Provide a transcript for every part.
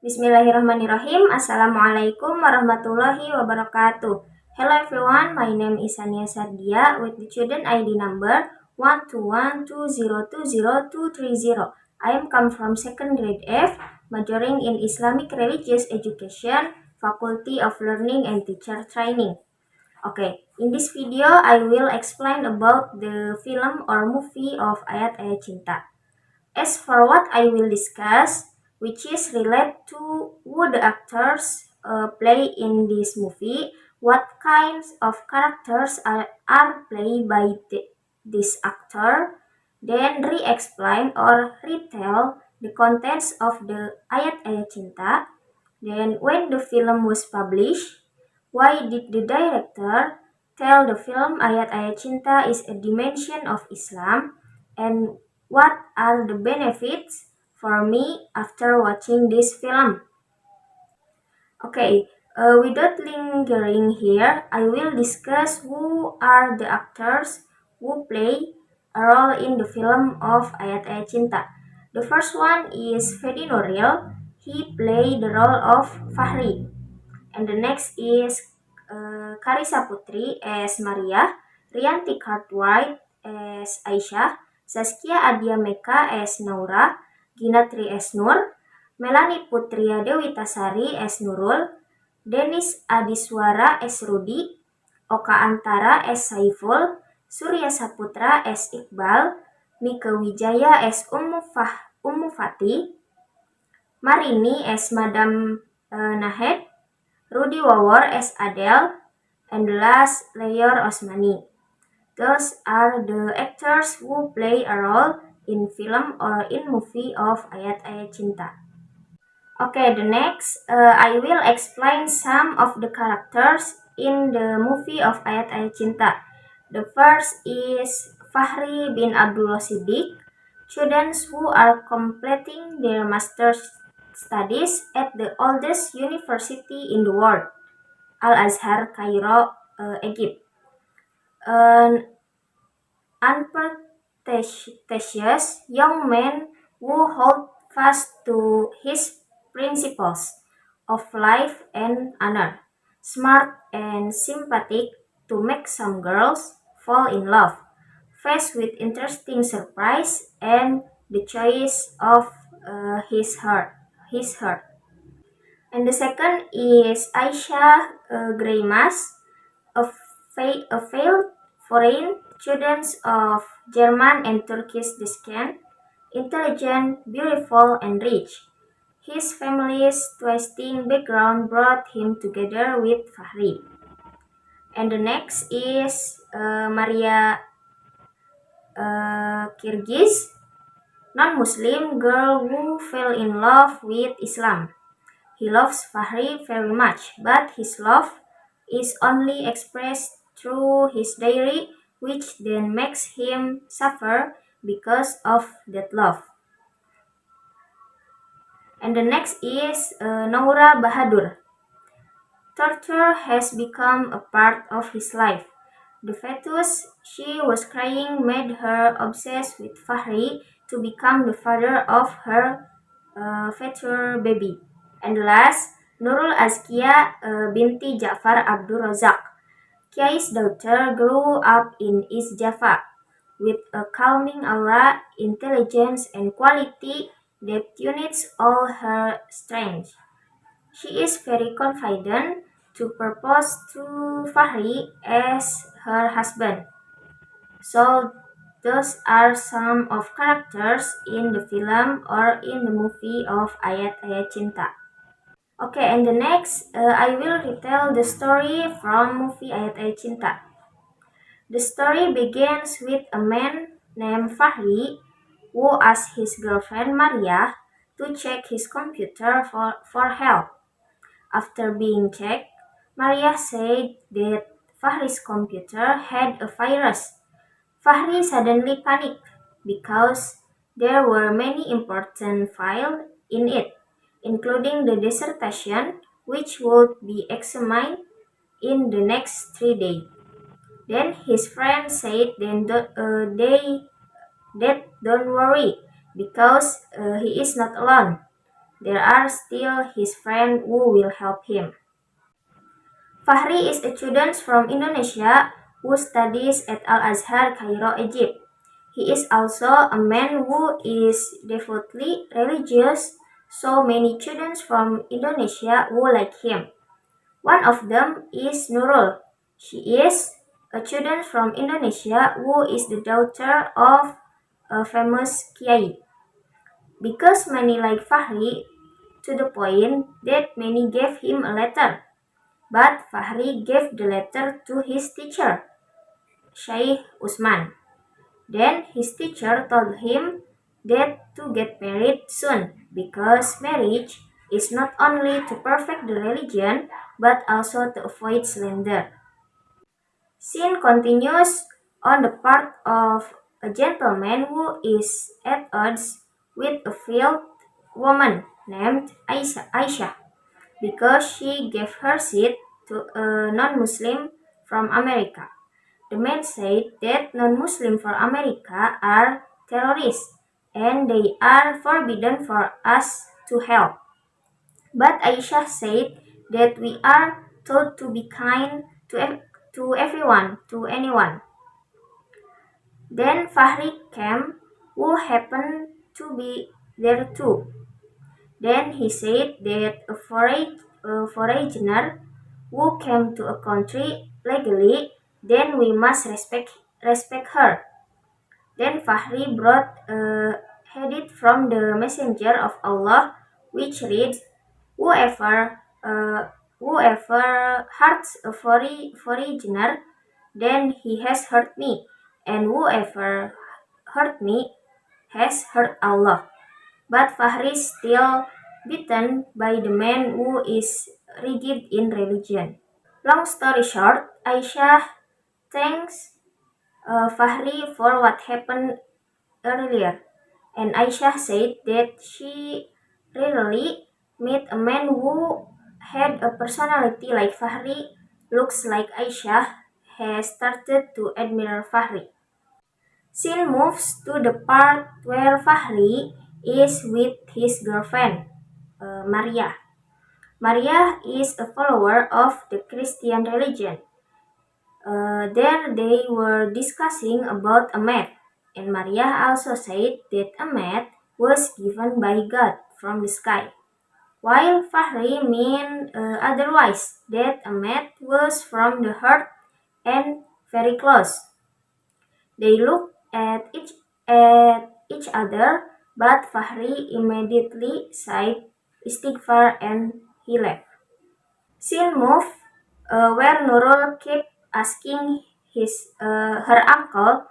Bismillahirrahmanirrahim. Assalamualaikum warahmatullahi wabarakatuh. Hello everyone, my name is Sania Sardia with the student ID number 121202023. I am come from second grade F, majoring in Islamic Religious Education, Faculty of Learning and Teacher Training. Okay, in this video I will explain about the film or movie of Ayat-Ayat Cinta. As for what I will discuss, which is related to who the actors play in this movie, what kinds of characters are played by this actor, then re-explain or retell the contents of the Ayat-Ayat Cinta, then when the film was published, why did the director tell the film Ayat-Ayat Cinta is a dimension of Islam, and what are the benefits for me after watching this film? Okay, without lingering here, I will discuss who are the actors who play a role in the film of Ayat-Ayat Cinta. The first one is Fedi Nuril. He played the role of Fahri. And the next is Karissa Putri as Maria, Rianti Cartwright as Aisyah, Saskia Adia Meka as Naura, Ginatri as Nur, Melanie Putria Dewi Tasari as Nurul, Denis Adiswara as Rudi, Oka Antara as Saiful, Surya Saputra as Iqbal, Mika Wijaya as Ummu Fati, Marini as Madam Nahed, Rudy Wawor as Adele, and the last Leyor Osmani. Those are the actors who play a role in film or in movie of Ayat-Ayat Cinta. Okay, the next, I will explain some of the characters in the movie of Ayat-Ayat Cinta. The first is Fahri bin Abdullah Siddiq, students who are completing their master's studies at the oldest university in the world, Al-Azhar, Cairo, Egypt. An unpretentious young man who holds fast to his principles of life and honor, smart and sympathetic to make some girls fall in love, faced with interesting surprise and the choice of his heart. And the second is Aisha Greimas, a failed foreign student of German and Turkish descent, intelligent, beautiful, and rich. His family's twisting background brought him together with Fahri. And the next is Maria Kyrgyz, non-Muslim girl who fell in love with Islam. He loves Fahri very much, but his love is only expressed through his diary, which then makes him suffer because of that love. And the next is Noura Bahadur. Torture has become a part of his life. The fetus she was crying made her obsessed with Fahri to become the father of her future baby. And last, Nurul Azkia binti Ja'far Abdul Razak. Kiai's daughter grew up in East Java with a calming aura, intelligence, and quality that unites all her strengths. She is very confident to propose to Fahri as her husband. So those are some of characters in the film or in the movie of Ayat-Ayat Cinta. Okay, and the next, I will retell the story from movie Ayat-Ayat Cinta. The story begins with a man named Fahri who asks his girlfriend Maria to check his computer for help. After being checked, Maria said that Fahri's computer had a virus. Fahri suddenly panicked because there were many important files in it, including the dissertation, which would be examined in the next 3 days. Then his friend said that don't worry because he is not alone. there are still his friends who will help him. Fahri is a student from Indonesia who studies at Al-Azhar, Cairo, Egypt. He is also a man who is devoutly religious, so many students from Indonesia who like him. One of them is Nurul. She is a student from Indonesia who is the daughter of a famous Kiai. Because many like Fahri, to the point that many gave him a letter. But Fahri gave the letter to his teacher, Shaykh Usman. Then his teacher told him that to get married soon because marriage is not only to perfect the religion but also to avoid slander. Scene continues on the part of a gentleman who is at odds with a veiled woman named Aisha because she gave her seat to a non-Muslim from America. The man said that non-Muslims from America are terrorists and they are forbidden for us to help. But Aisha said that we are told to be kind to everyone, to anyone. Then Fahri came, who happened to be there too. Then he said that a foreigner who came to a country legally, then we must respect her. Then Fahri brought a hadith from the Messenger of Allah, which reads, "Whoever whoever hurts a foreigner, then he has hurt me, and whoever hurt me has hurt Allah." But Fahri is still beaten by the man who is rigid in religion. Long story short, Aisyah thanks Fahri for what happened earlier, and Aisyah said that she rarely met a man who had a personality like Fahri. Looks like Aisyah has started to admire Fahri. Scene moves to the part where Fahri is with his girlfriend, Maria. Maria is a follower of the Christian religion. There they were discussing about a mat, and Maria also said that a mat was given by God from the sky, while Fahri meant otherwise, that a mat was from the earth and very close. They looked at each other, but Fahri immediately said istighfar and he left. Scene move where Nurul kept asking her uncle,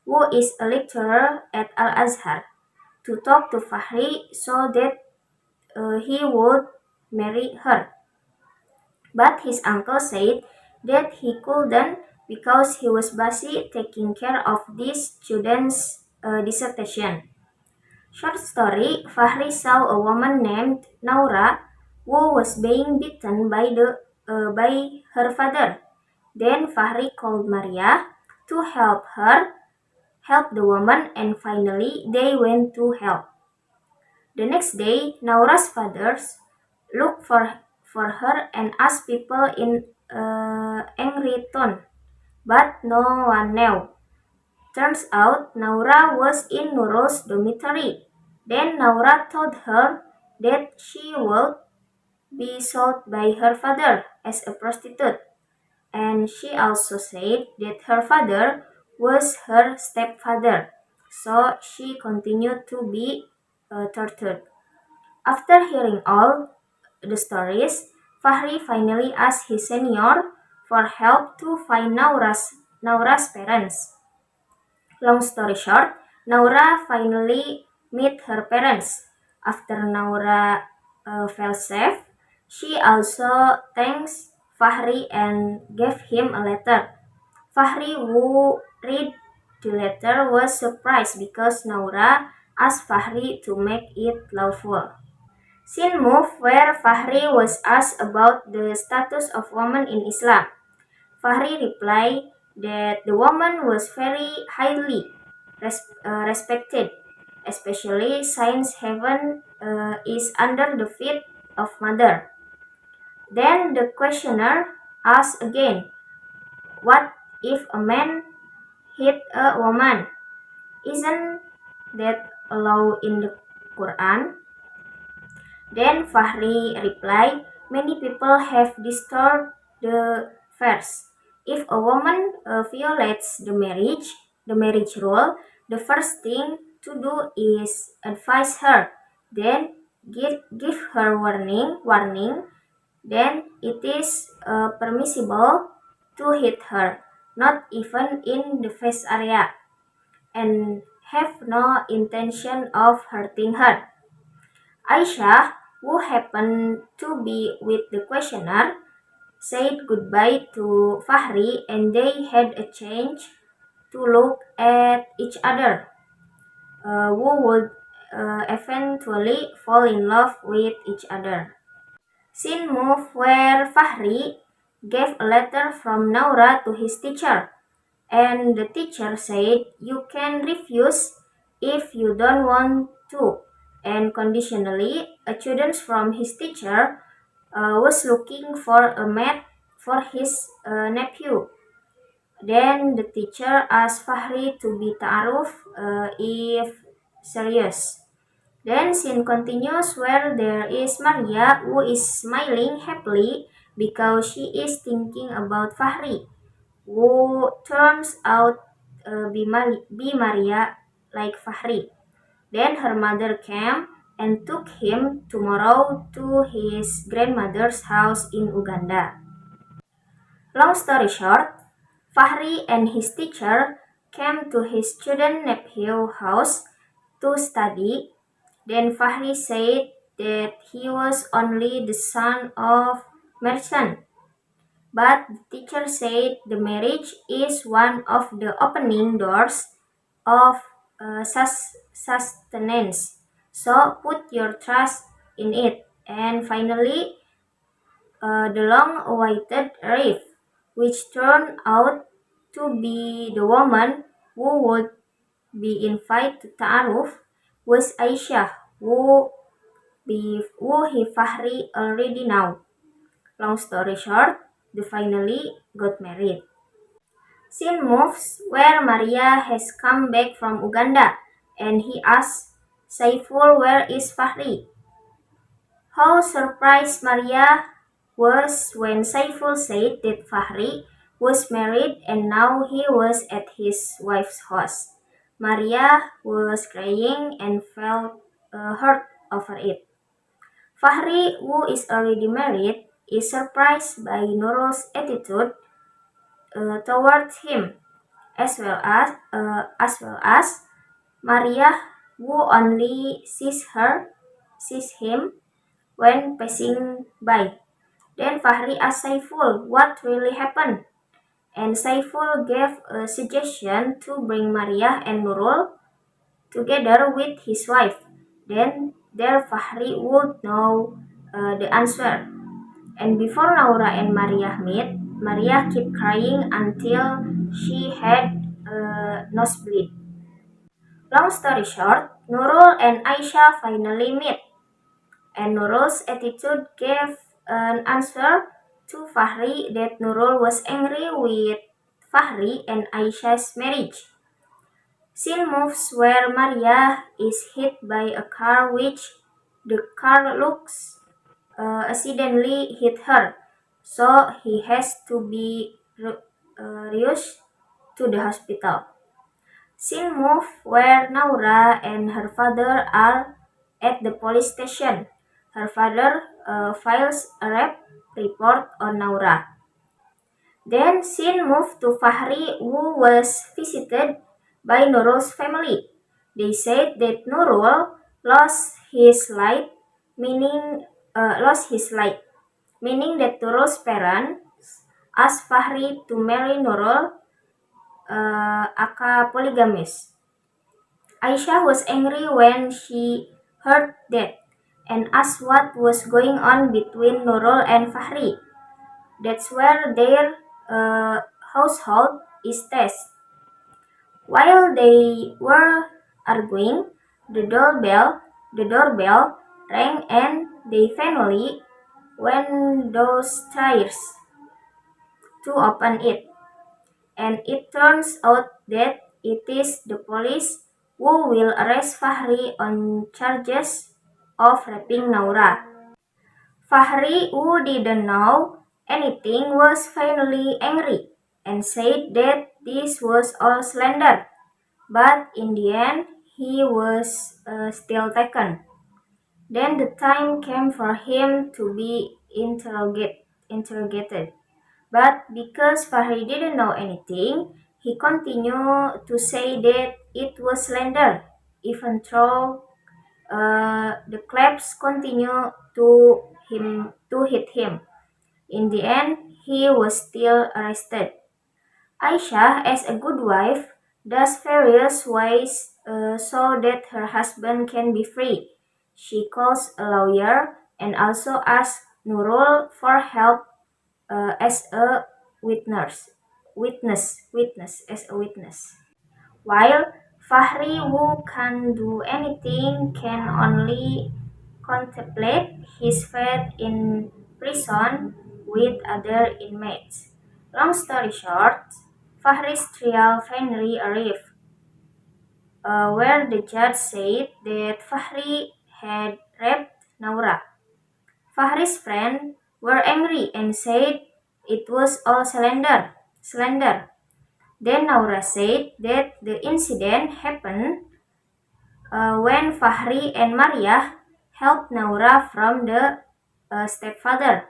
who is a lecturer at Al Azhar, to talk to Fahri so that he would marry her. But his uncle said that he couldn't because he was busy taking care of this student's dissertation. Short story, Fahri saw a woman named Naura who was being beaten by her father. Then Fahri called Maria to help the woman, and finally they went to help. The next day, Naura's fathers looked for her and asked people in angry tone, but no one knew. Turns out Naura was in Nurul's dormitory. Then Naura told her that she would be sold by her father as a prostitute. And she also said that her father was her stepfather. So she continued to be tortured. After hearing all the stories, Fahri finally asked his senior for help to find Naura's parents. Long story short, Naura finally met her parents. After Naura felt safe, she also thanks Fahri and gave him a letter. Fahri, who read the letter, was surprised because Naura asked Fahri to make it lawful. Scene move where Fahri was asked about the status of women in Islam. Fahri replied that the woman was very highly respected, especially since is under the feet of mother. Then the questioner asks again, what if a man hit a woman? Isn't that allowed in the Quran? Then Fahri replied, many people have distorted the verse. If a woman violates the marriage rule, the first thing to do is advise her, then give her warning, then it is permissible to hit her, not even in the face area, and have no intention of hurting her. Aisyah, who happened to be with the questioner, said goodbye to Fahri and they had a chance to look at each other, who would eventually fall in love with each other. Scene move where Fahri gave a letter from Naura to his teacher, and the teacher said, you can refuse if you don't want to. And conditionally, a student from his teacher was looking for a mate for his nephew. Then the teacher asked Fahri to be ta'aruf if serious. Then scene continues where there is Maria who is smiling happily because she is thinking about Fahri, who turns out be Maria like Fahri. Then her mother came and took him tomorrow to his grandmother's house in Uganda. Long story short, Fahri and his teacher came to his student nephew house to study. Then Fahri said that he was only the son of merchant. But the teacher said the marriage is one of the opening doors of sustenance. So put your trust in it. And finally, the long-awaited Arif, which turned out to be the woman who would be invited to Ta'aruf, was Aisyah, who he Fahri already know. Long story short, they finally got married. Scene moves where Maria has come back from Uganda and he asks Saiful where is Fahri. How surprised Maria was when Saiful said that Fahri was married and now he was at his wife's house. Maria was crying and felt hurt over it. Fahri, who is already married, is surprised by Nurul's attitude towards him, as well as Maria, who only sees him when passing by. Then Fahri asked Saiful what really happened, and Saiful gave a suggestion to bring Maria and Nurul together with his wife. Then there Fahri would know the answer. And before Naura and Maria meet, Maria kept crying until she had a nosebleed. Long story short, Nurul and Aisyah finally meet, and Nurul's attitude gave an answer to Fahri that Nurul was angry with Fahri and Aisyah's marriage. Scene moves where Maria is hit by a car which the car looks accidentally hit her, so he has to be rushed to the hospital. Scene move where Naura and her father are at the police station. Her father files a rape report on Naura. Then scene moved to Fahri, who was visited by Nurul's family. They said that Nurul lost his light, meaning meaning that Nurul's parents asked Fahri to marry Nurul, aka polygamist. Aisyah was angry when she heard that and asked what was going on between Nurul and Fahri. That's where their household is tested. While they were arguing, the doorbell rang and they finally went downstairs to open it. And it turns out that it is the police who will arrest Fahri on charges of raping Naura. Fahri, who didn't know anything, was finally angry and said that this was all slander. But in the end, he was still taken. Then the time came for him to be interrogated. But because Fahri didn't know anything, he continued to say that it was slander, even though the claps continued to hit him. In the end, he was still arrested. Aisha, as a good wife, does various ways so that her husband can be free. She calls a lawyer and also asks Nurul for help as a witness. While Fahri, who can't do anything, can only contemplate his fate in prison with other inmates. Long story short, Fahri's trial finally arrived, where the judge said that Fahri had raped Naura. Fahri's friends were angry and said it was all slander. Then Naura said that the incident happened when Fahri and Maria helped Naura from the stepfather.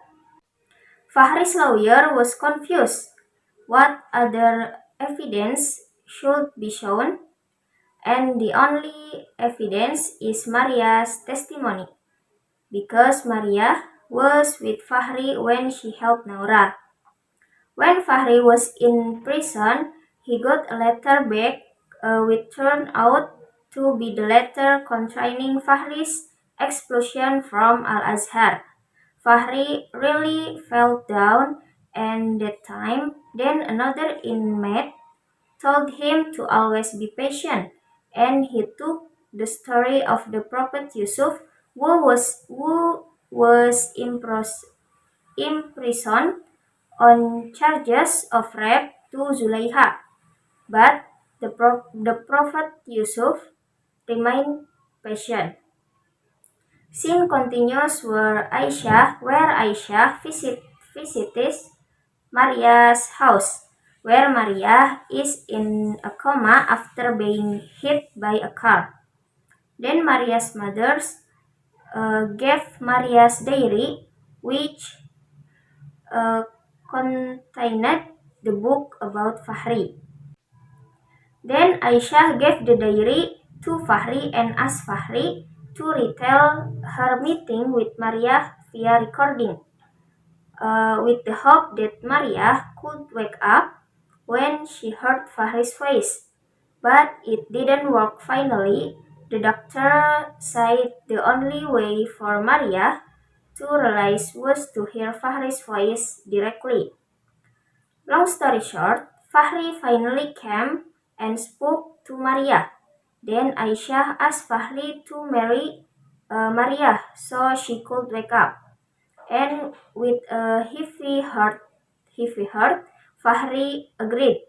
Fahri's lawyer was confused. What other evidence should be shown? And the only evidence is Maria's testimony, because Maria was with Fahri when she helped Naura. When Fahri was in prison, he got a letter back which turned out to be the letter containing Fahri's expulsion from Al Azhar. Fahri really fell down, and that time, then another inmate told him to always be patient, and he took the story of the Prophet Yusuf, who was imprisoned on charges of rape to Zulaiha. But the Prophet Yusuf remained patient. Scene continues where Aisha visits Maria's house, where Maria is in a coma after being hit by a car. Then Maria's mother gave Maria's diary, which contained the book about Fahri. Then Aisyah gave the diary to Fahri and asked Fahri to retell her meeting with Maria via recording, with the hope that Maria could wake up when she heard Fahri's voice. But it didn't work finally. The doctor said the only way for Maria to realize was to hear Fahri's voice directly. Long story short, Fahri finally came and spoke to Maria. Then Aisyah asked Fahri to marry Maria so she could wake up. And with a heavy heart, Fahri agreed.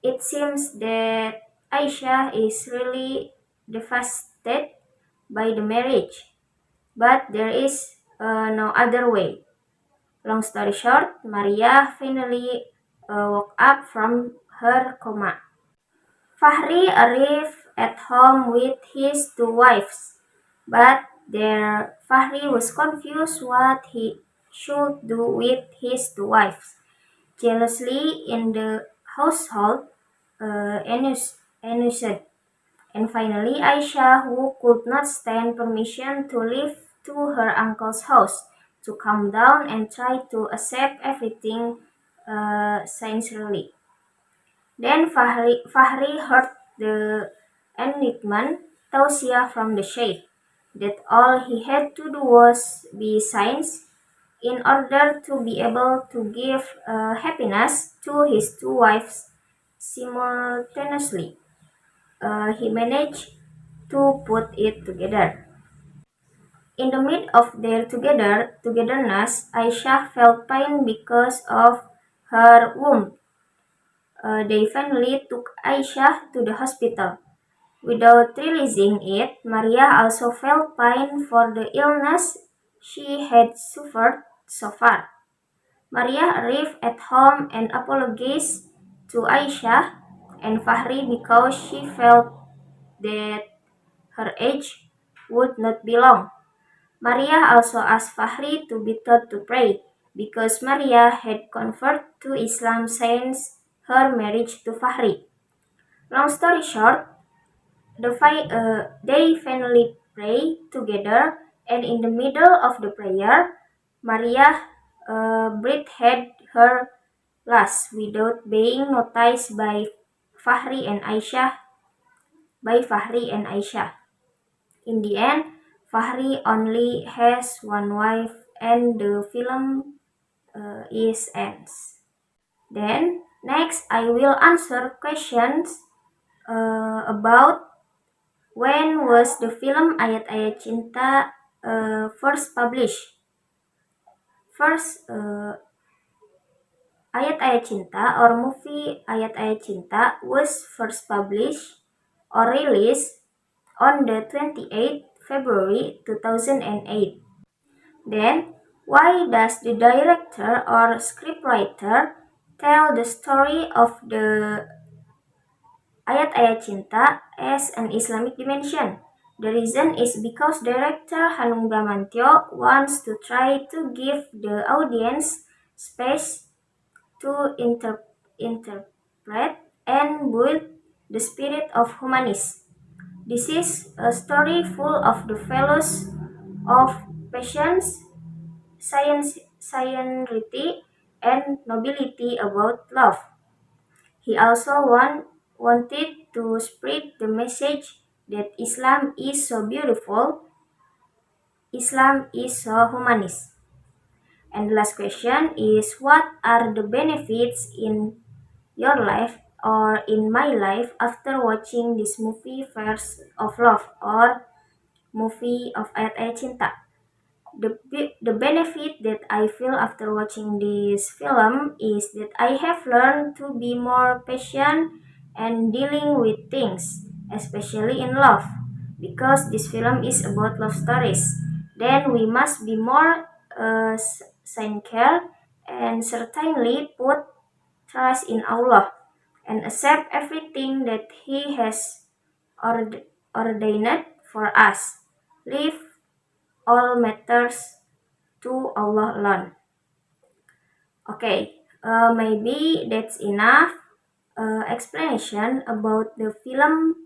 It seems that Aisyah is really devastated by the marriage, but there is no other way. Long story short, Maria finally woke up from her coma. Fahri arrived at home with his two wives, but there Fahri was confused what he should do with his two wives. Jealously in the household ensued. And finally, Aisha, who could not stand permission to leave to her uncle's house, to calm down and try to accept everything sincerely. Then Fahri heard the enlightenment tausiah from the sheikh that all he had to do was be sincere in order to be able to give happiness to his two wives simultaneously. He managed to put it together. In the midst of their togetherness, Aisyah felt pain because of her wound. They finally took Aisyah to the hospital. Without realizing it, Maria also felt pain for the illness she had suffered so far. Maria arrived at home and apologized to Aisyah and Fahri because she felt that her age would not be long. Maria also asked Fahri to be taught to pray because Maria had converted to Islam since her marriage to Fahri. Long story short, they finally pray together, and in the middle of the prayer, Maria breathed her last without being noticed Fahri and Aisyah. By Fahri and Aisyah. In the end, Fahri only has one wife, and the film is ends. Then next, I will answer questions about when was the film Ayat-Ayat Cinta first published? First, Ayat-Ayat Cinta or movie Ayat-Ayat Cinta was first published or released on the 28th February 2008. Then, why does the director or scriptwriter tell the story of the Ayat-Ayat Cinta as an Islamic dimension? The reason is because director Hanung Bramantyo wants to try to give the audience space to interpret and build the spirit of humanism. This is a story full of the values of patience, sincerity, and nobility about love. He also wanted to spread the message that Islam is so beautiful, Islam is so humanist. And the last question is, what are the benefits in your life or in my life after watching this movie Verse of Love or movie of Ayat-Ayat Cinta? The benefit that I feel after watching this film is that I have learned to be more patient and dealing with things, especially in love. Because this film is about love stories, then we must be more sincere and certainly put trust in Allah and accept everything that He has ordained for us. Leave all matters to Allah alone. Okay, maybe that's enough explanation about the film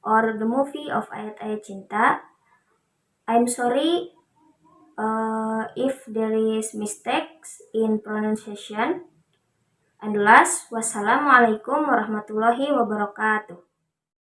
or the movie of Ayat-Ayat Cinta. I'm sorry if there is mistakes in pronunciation. And last, wassalamualaikum warahmatullahi wabarakatuh.